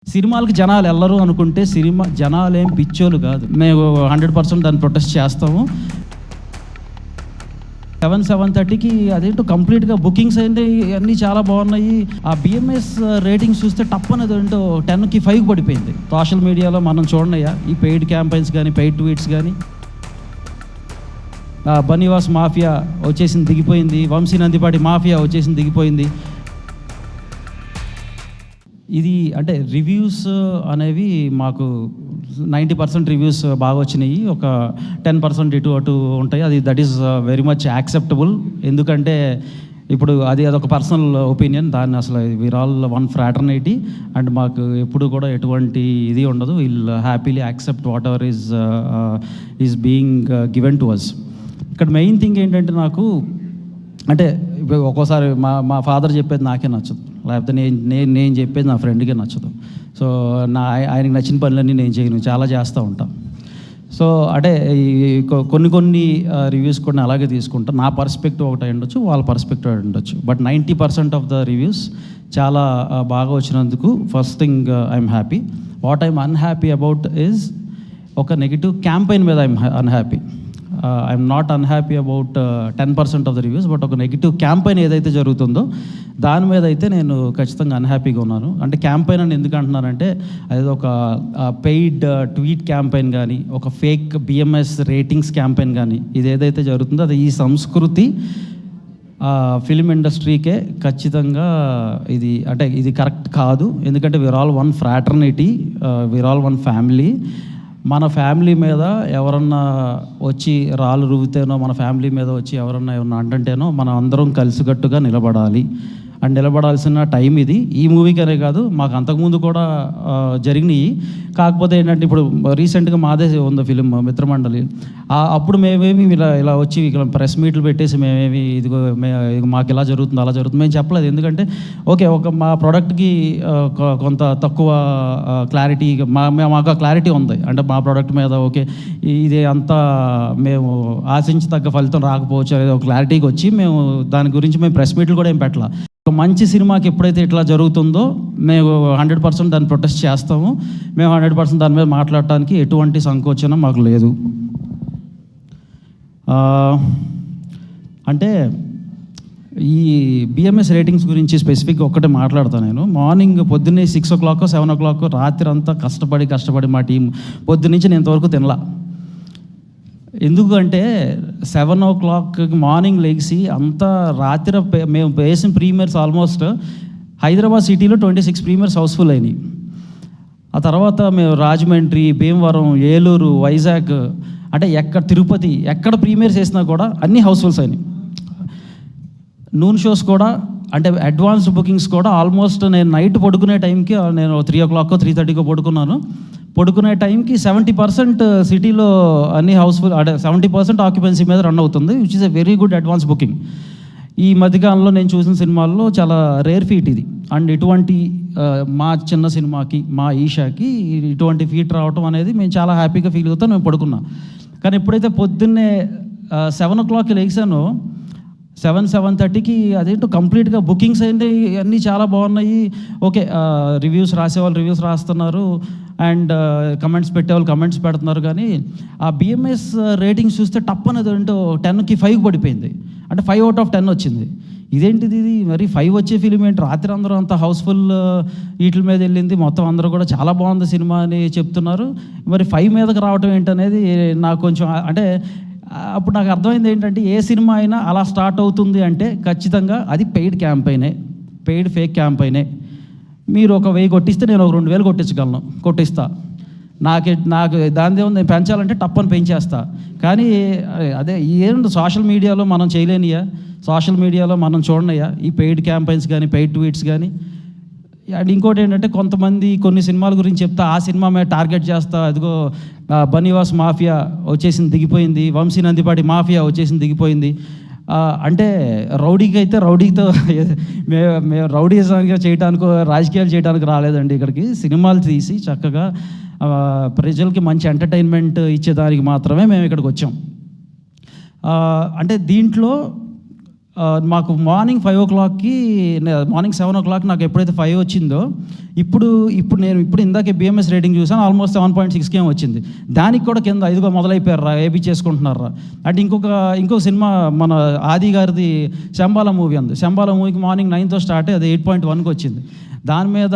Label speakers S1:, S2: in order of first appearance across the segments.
S1: సినిమాలకి జనాలు వెళ్ళరు అనుకుంటే సినిమా జనాలు ఏం పిచ్చోలు కాదు. మేము 100% దాన్ని ప్రొటెస్ట్ చేస్తాము. 7:30కి అదేంటో కంప్లీట్గా బుకింగ్స్ అయింది, అన్నీ చాలా బాగున్నాయి. ఆ బిఎంఎస్ రేటింగ్స్ చూస్తే టప్ అనేది ఏంటో 10కి 5 పడిపోయింది. సోషల్ మీడియాలో మనం చూడనయ్యా ఈ పెయిడ్ క్యాంపెయిన్స్ కానీ పెయిడ్ ట్వీట్స్ కానీ. బనీవాస్ మాఫియా వచ్చేసింది దిగిపోయింది, వంశీ నందిపాటి మాఫియా వచ్చేసింది దిగిపోయింది. ఇది అంటే రివ్యూస్ అనేవి మాకు 90% రివ్యూస్ బాగా వచ్చినాయి, ఒక 10% ఇటు అటు ఉంటాయి. అది that is very much acceptable. ఎందుకంటే ఇప్పుడు అదొక పర్సనల్ ఒపీనియన్. దాన్ని అసలు we are all one fraternity and మాకు ఎప్పుడు కూడా ఎటువంటి ఇది ఉండదు. Will happily accept whatever is being given to us. ఇక్కడ మెయిన్ థింగ్ ఏంటంటే నాకు అంటే ఒక్కోసారి మా ఫాదర్ చెప్పేది నాకే నచ్చదు, లేకపోతే నేను చెప్పేది నా ఫ్రెండ్కే నచ్చదు. సో ఆయనకి నచ్చిన పనులన్నీ నేను చేయను, చాలా చేస్తూ ఉంటాను. సో అంటే కొన్ని రివ్యూస్ కూడా అలాగే తీసుకుంటాను. నా పర్స్పెక్టివ్ ఒకటి ఉండొచ్చు, వాళ్ళ పర్స్పెక్టివ్ ఉండొచ్చు. బట్ 90% ఆఫ్ ద రివ్యూస్ చాలా బాగా వచ్చినందుకు first thing I'm happy. What I'm unhappy about is ఒక నెగిటివ్ క్యాంపెయిన్ మీద I'm unhappy. I'm not unhappy about 10% of the reviews, but ఒక నెగిటివ్ క్యాంపెయిన్ ఏదైతే జరుగుతుందో దాని మీద అయితే నేను ఖచ్చితంగా అన్హ్యాపీగా ఉన్నాను. అంటే క్యాంపెయిన్ అని ఎందుకు అంటున్నానంటే అది ఒక పెయిడ్ ట్వీట్ క్యాంపెయిన్ కానీ ఒక ఫేక్ బిఎంఎస్ రేటింగ్స్ క్యాంపెయిన్ కానీ ఇది ఏదైతే జరుగుతుందో అది ఈ సంస్కృతి ఫిల్మ్ ఇండస్ట్రీకే ఖచ్చితంగా ఇది కరెక్ట్ కాదు. ఎందుకంటే we are all one fraternity, we are all one family. మన ఫ్యామిలీ మీద ఎవరన్నా వచ్చి రాళ్ళు రువ్వుతేనో, మన ఫ్యామిలీ మీద వచ్చి ఎవరన్నా అంటంటేనో మనం అందరం కలిసికట్టుగా నిలబడాలి. అండ్ నిలబడాల్సిన టైం ఇది. ఈ మూవీకనే కాదు, మాకు అంతకుముందు కూడా జరిగినాయి. కాకపోతే ఏంటంటే ఇప్పుడు రీసెంట్గా మాదే ఉంది ఫిలిం మిత్రమండలి. అప్పుడు మేమేమి ఇలా వచ్చి ఇక్కడ ప్రెస్ మీట్లు పెట్టేసి మేమేమి ఇదిగో మాకు ఇలా జరుగుతుంది అలా జరుగుతుంది మేము చెప్పలేదు. ఎందుకంటే ఒక మా ప్రోడక్ట్కి కొంత తక్కువ క్లారిటీ, మాకు క్లారిటీ ఉంది. అంటే మా ప్రోడక్ట్ మీద ఇది అంతా మేము ఆశించదగ్గ ఫలితం రాకపోవచ్చు అనేది ఒక క్లారిటీకి వచ్చి మేము దాని గురించి మేము ప్రెస్ మీట్లు కూడా ఏం పెట్టాల. ఒక మంచి సినిమాకి ఎప్పుడైతే ఇట్లా జరుగుతుందో మేము 100% దాన్ని ప్రొటెస్ట్ చేస్తాము. మేము 100% దాని మీద మాట్లాడటానికి ఎటువంటి సంకోచనం మాకు లేదు. అంటే ఈ బిఎంఎస్ రేటింగ్స్ గురించి స్పెసిఫిక్గా ఒక్కటే మాట్లాడతాను నేను. మార్నింగ్ పొద్దున్నే 6 o'clock 7 o'clock రాత్రి అంతా కష్టపడి మా టీం పొద్దున్నుంచి నేను ఇంతవరకు తినలా. ఎందుకంటే 7 o'clock మార్నింగ్ లెగిసి అంతా రాత్రి మేము వేసిన ప్రీమియర్స్ ఆల్మోస్ట్ హైదరాబాద్ సిటీలో 26 ప్రీమియర్స్ హౌస్ఫుల్ అయినాయి. ఆ తర్వాత మేము రాజమండ్రి, భీమవరం, ఏలూరు, వైజాగ్, అంటే తిరుపతి ఎక్కడ ప్రీమియర్స్ వేసినా కూడా అన్నీ హౌస్ఫుల్స్ అయినాయి. నూన్ షోస్ కూడా అంటే అడ్వాన్స్ బుకింగ్స్ కూడా ఆల్మోస్ట్ నేను నైట్ పడుకునే టైంకి నేను 3 o'clock 3:30 పడుకున్నాను. పడుకునే టైంకి 70% సిటీలో అన్ని హౌస్ఫుల్, అంటే 70% ఆక్యుపెన్సీ మీద రన్ అవుతుంది, which is a very good advance booking. ఈ మధ్యకాలంలో నేను చూసిన సినిమాల్లో చాలా రేర్ ఫీట్ ఇది. అండ్ ఇటువంటి మా చిన్న సినిమాకి, మా ఈషాకి ఇటువంటి ఫీట్ రావటం అనేది మేము చాలా హ్యాపీగా ఫీల్ అవుతాం. మేము పడుకున్నాం. కానీ ఎప్పుడైతే పొద్దున్నే 7 o'clock లేచానో 7:30కి అదేంటో కంప్లీట్గా బుకింగ్స్ అయింది, అన్నీ చాలా బాగున్నాయి. రివ్యూస్ రాసేవాళ్ళు రివ్యూస్ రాస్తున్నారు అండ్ కమెంట్స్ పెట్టేవాళ్ళు కమెంట్స్ పెడుతున్నారు. కానీ ఆ బిఎంఎస్ రేటింగ్స్ చూస్తే టప్ అనేది ఏంటో 10కి 5 పడిపోయింది. అంటే 5 out of 10 వచ్చింది. ఇదేంటిది ఇది మరి 5 వచ్చే ఫిలిం ఏంటి? రాత్రి అందరూ అంత హౌస్ఫుల్ వీటి మీద వెళ్ళింది, మొత్తం అందరూ కూడా చాలా బాగుంది సినిమా అని చెప్తున్నారు. మరి 5 మీదకి రావటం ఏంటనేది నాకు కొంచెం అంటే అప్పుడు నాకు అర్థమైంది ఏంటంటే ఏ సినిమా అయినా అలా స్టార్ట్ అవుతుంది అంటే ఖచ్చితంగా అది పెయిడ్ క్యాంపెయినే, పెయిడ్ ఫేక్ క్యాంపెయినే. మీరు 1,000 కొట్టిస్తే నేను 2,000 కొట్టిస్తా. నాకు దాని నేను పెంచాలంటే టప్పని పెంచేస్తా. కానీ అదే ఏంటి సోషల్ మీడియాలో మనం చేయలేనియా, సోషల్ మీడియాలో మనం చూడనయ్యా ఈ పెయిడ్ క్యాంపెయిన్స్ కానీ పెయిడ్ ట్వీట్స్ కానీ. అండ్ ఇంకోటి ఏంటంటే కొంతమంది కొన్ని సినిమాల గురించి చెప్తా ఆ సినిమా మీద టార్గెట్ చేస్తా. అదిగో బనీవాస్ మాఫియా వచ్చేసింది దిగిపోయింది, వంశీ నందిపాటి మాఫియా వచ్చేసింది దిగిపోయింది. అంటే రౌడీకి అయితే రౌడీతో మేము రౌడీజంగా చేయడానికి, రాజకీయాలు చేయడానికి రాలేదండి ఇక్కడికి. సినిమాలు తీసి చక్కగా ప్రజలకి మంచి ఎంటర్టైన్మెంట్ ఇచ్చేదానికి మాత్రమే మేము ఇక్కడికి వచ్చాం. అంటే దీంట్లో మాకు మార్నింగ్ 5 మార్నింగ్ 7 నాకు ఎప్పుడైతే 5 వచ్చిందో ఇప్పుడు నేను ఇందాకే బిఎంఎస్ రేటింగ్ చూసాను, ఆల్మోస్ట్ 7.6 వచ్చింది. దానికి కూడా కింద 5 మొదలైపోయారా, ఏబీ చేసుకుంటున్నారా అంటే. ఇంకొక సినిమా మన ఆది గారిది శంబాల మూవీ ఉంది. శంబాల మూవీకి మార్నింగ్ 9తో స్టార్ట్ అయ్యి అది 8.1కి వచ్చింది. దాని మీద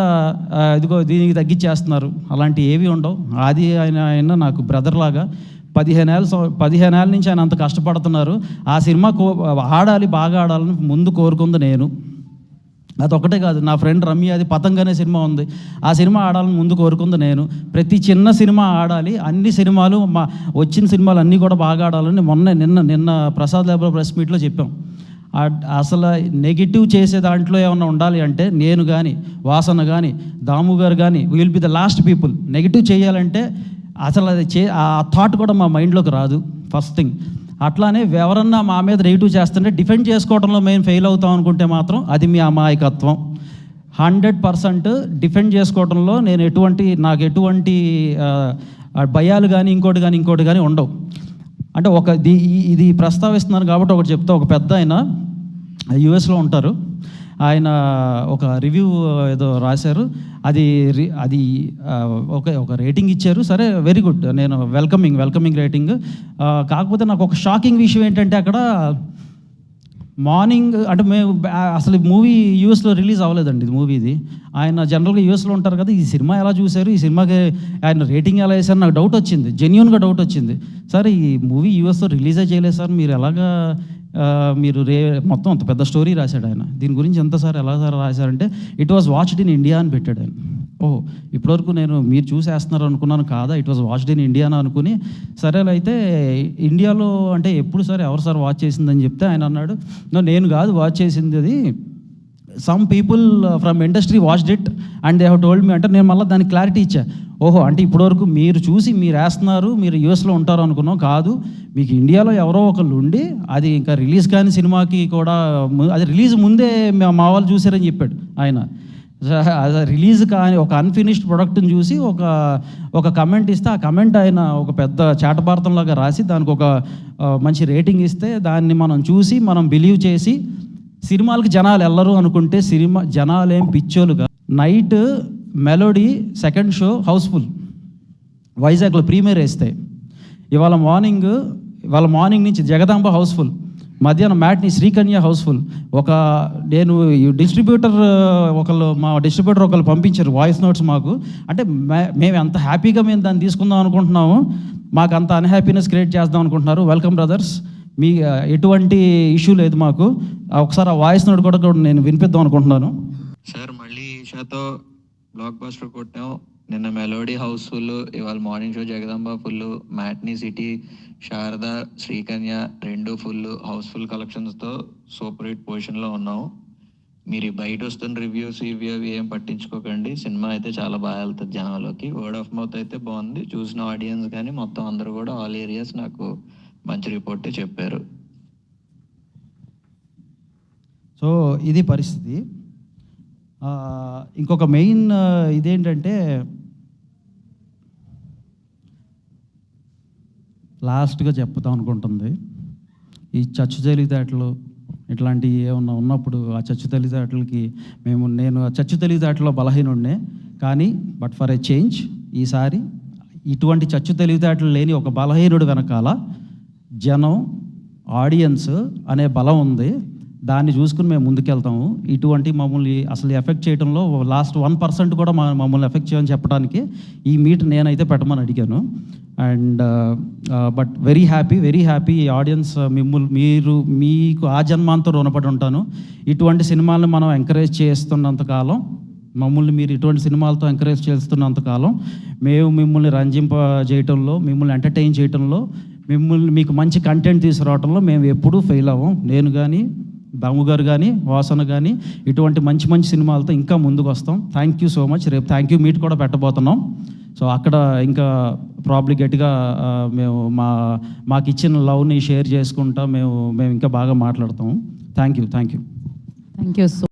S1: ఇదిగో దీనికి తగ్గించేస్తున్నారు, అలాంటివి ఏవి ఉండవు. ఆది ఆయన నాకు బ్రదర్ లాగా 15 ఏళ్ళ నుంచి ఆయన అంత కష్టపడుతున్నారు. ఆ సినిమా ఆడాలి, బాగా ఆడాలని ముందు కోరుకుంది నేను. అదొకటే కాదు, నా ఫ్రెండ్ రమ్య అది పతంగ్ అనే సినిమా ఉంది, ఆ సినిమా ఆడాలని ముందు కోరుకుంది నేను. ప్రతి చిన్న సినిమా ఆడాలి, అన్ని సినిమాలు వచ్చిన సినిమాలు అన్నీ కూడా బాగా ఆడాలని నిన్న ప్రసాద్ ల్యాబ్లో ప్రెస్ మీట్లో చెప్పాం. అసలు నెగిటివ్ చేసే దాంట్లో ఏమన్నా ఉండాలి అంటే నేను కానీ, వాసన కానీ, దాము గారు కానీ, will be the last people. Negative చేయాలంటే అసలు అది ఆ థాట్ కూడా మా మైండ్లోకి రాదు ఫస్ట్ థింగ్. అట్లానే ఎవరన్నా మా మీద నెగిటివ్ చేస్తుంటే డిఫెండ్ చేసుకోవడంలో మేము ఫెయిల్ అవుతాం అనుకుంటే మాత్రం అది మీ అమాయకత్వం. 100% డిఫెండ్ చేసుకోవడంలో నాకు ఎటువంటి భయాలు కానీ ఇంకోటి కానీ ఉండవు. అంటే ఇది ప్రస్తావిస్తున్నాను కాబట్టి ఒకటి చెప్తా. ఒక పెద్ద ఆయన యుఎస్లో ఉంటారు, ఆయన ఒక రివ్యూ ఏదో రాశారు, అది ఒక రేటింగ్ ఇచ్చారు. సరే, వెరీ గుడ్, నేను వెల్కమింగ్ రేటింగ్. కాకపోతే నాకు ఒక షాకింగ్ విషయం ఏంటంటే అక్కడ మార్నింగ్ అంటే మేము అసలు మూవీ యూఎస్లో రిలీజ్ అవ్వలేదండి. ఇది ఆయన జనరల్గా యూఎస్లో ఉంటారు కదా, ఈ సినిమా ఎలా చూశారు, ఈ సినిమాకి ఆయన రేటింగ్ ఎలా వేశారు, నాకు డౌట్ వచ్చింది, జెన్యూన్గా డౌట్ వచ్చింది. సార్ ఈ మూవీ యూఎస్లో రిలీజే చేయలేదు సార్, మీరు ఎలాగా మొత్తం అంత పెద్ద స్టోరీ రాశాడు ఆయన, దీని గురించి ఎంత సార్ ఎలా సార్ రాశారంటే it was watched in India అని పెట్టాడు ఆయన. ఓహో, ఇప్పటివరకు నేను మీరు చూసేస్తున్నారు అనుకున్నాను, కాదా it was watched in India అని అనుకుని, సరేలైతే ఇండియాలో అంటే ఎప్పుడు సార్ ఎవరు సార్ వాచ్ చేసిందని చెప్తే ఆయన అన్నాడు, నేను కాదు వాచ్ చేసింది, అది some people from industry watched it and they have told me అంటే. నేను మళ్ళీ దానికి క్లారిటీ ఇచ్చా. ఓహో, అంటే ఇప్పటివరకు మీరు చూసి మీరు వేస్తున్నారు, మీరు యూఎస్లో ఉంటారు అనుకున్నాం, కాదు మీకు ఇండియాలో ఎవరో ఒకళ్ళు ఉండి అది ఇంకా రిలీజ్ కాని సినిమాకి కూడా అది రిలీజ్ ముందే మా వాళ్ళు చూసారని చెప్పాడు ఆయన. అది రిలీజ్ కానీ ఒక అన్ఫినిష్డ్ ప్రొడక్ట్ని చూసి ఒక కమెంట్ ఇస్తే, ఆ కమెంట్ ఆయన ఒక పెద్ద చాటభారతంలాగా రాసి దానికి ఒక మంచి రేటింగ్ ఇస్తే, దాన్ని మనం చూసి మనం బిలీవ్ చేసి సినిమాలకు జనాలు వెళ్ళరు అనుకుంటే జనాలు ఏం పిచ్చోలుగా. Night Melody second show house full, వైజాగ్లో ప్రీమియర్ వేస్తే, ఇవాళ మార్నింగ్ నుంచి జగదాంబ హౌస్ఫుల్, మధ్యాహ్నం మ్యాట్ని శ్రీకన్య హౌస్ఫుల్. నేను డిస్ట్రిబ్యూటర్ మా డిస్ట్రిబ్యూటర్ ఒకళ్ళు పంపించారు వాయిస్ నోట్స్ మాకు. అంటే మేము ఎంత హ్యాపీగా మేము దాన్ని తీసుకుందాం అనుకుంటున్నాము, మాకు అంత అన్హ్యాపీనెస్ క్రియేట్ చేద్దాం అనుకుంటున్నారు. వెల్కమ్ బ్రదర్స్, మీ ఎటువంటి ఇష్యూ లేదు మాకు. ఒకసారి ఆ వాయిస్ నోట్ కూడా నేను వినిపిద్దాం అనుకుంటున్నాను.
S2: సార్ మళ్ళీ ఈషాతో బ్లాక్ బస్టర్ కొట్టాం, నిన్న మెలోడీ హౌస్ఫుల్, ఇవాళ morning show Jagadamba full, matinee City, Sharada, Srikanya 2 full house full కలెక్షన్స్తో సూపర్ హిట్ పొజిషన్లో ఉన్నాము. మీరు బయట వస్తున్న రివ్యూస్ ఇవి ఏం పట్టించుకోకండి, సినిమా అయితే చాలా బాగా వెళ్తుంది జనాల్లోకి. వర్డ్ ఆఫ్ మౌత్ అయితే బాగుంది, చూసిన ఆడియన్స్ కానీ మొత్తం అందరూ కూడా ఆల్ ఏరియాస్ నాకు మంచి రిపోర్టే చెప్పారు.
S1: సో ఇది పరిస్థితి. ఇంకొక మెయిన్ ఇదేంటంటే లాస్ట్గా చెప్తాం అనుకుంటుంది, ఈ చచ్చు తెలివితేటలు ఇట్లాంటివి ఏమన్నా ఉన్నప్పుడు ఆ చచ్చు తెలివితేటలకి నేను చచ్చు తెలివితేటలో బలహీనుడినే, కానీ బట్ ఫర్ ఏ చేంజ్ ఈసారి ఇటువంటి చచ్చు తెలివితేటలు లేని ఒక బలహీనుడు వెనకాల జనం, ఆడియన్స్ అనే బలం ఉంది. దాన్ని చూసుకుని మేము ముందుకెళ్తాము. ఇటువంటి మమ్మల్ని అసలు ఎఫెక్ట్ చేయడంలో లాస్ట్ 1% కూడా మమ్మల్ని ఎఫెక్ట్ చేయమని చెప్పడానికి ఈ మీట్ నేనైతే పెట్టమని అడిగాను. అండ్ బట్ వెరీ హ్యాపీ ఈ ఆడియన్స్ మీకు ఆ జన్మాంతో రుణపడి ఉంటాను. ఇటువంటి సినిమాలను మనం ఎంకరేజ్ చేస్తున్నంతకాలం, మీరు ఇటువంటి సినిమాలతో ఎంకరేజ్ చేస్తున్నంతకాలం మేము మిమ్మల్ని రంజింపజేయటంలో, మిమ్మల్ని ఎంటర్టైన్ చేయటంలో, మీకు మంచి కంటెంట్ తీసుకురావడంలో మేము ఎప్పుడూ ఫెయిల్ అవ్వం. నేను కానీ, దాము గారు కానీ, వాసన కానీ ఇటువంటి మంచి సినిమాలతో ఇంకా ముందుకు వస్తాం. Thank you so much. రేపు థ్యాంక్ యూ మీట్ కూడా పెట్టబోతున్నాం. సో అక్కడ ఇంకా ప్రాబ్లీ గట్టిగా మేము మాకు ఇచ్చిన లవ్ని షేర్ చేసుకుంటా మేము ఇంకా బాగా మాట్లాడతాము. Thank you.
S3: సో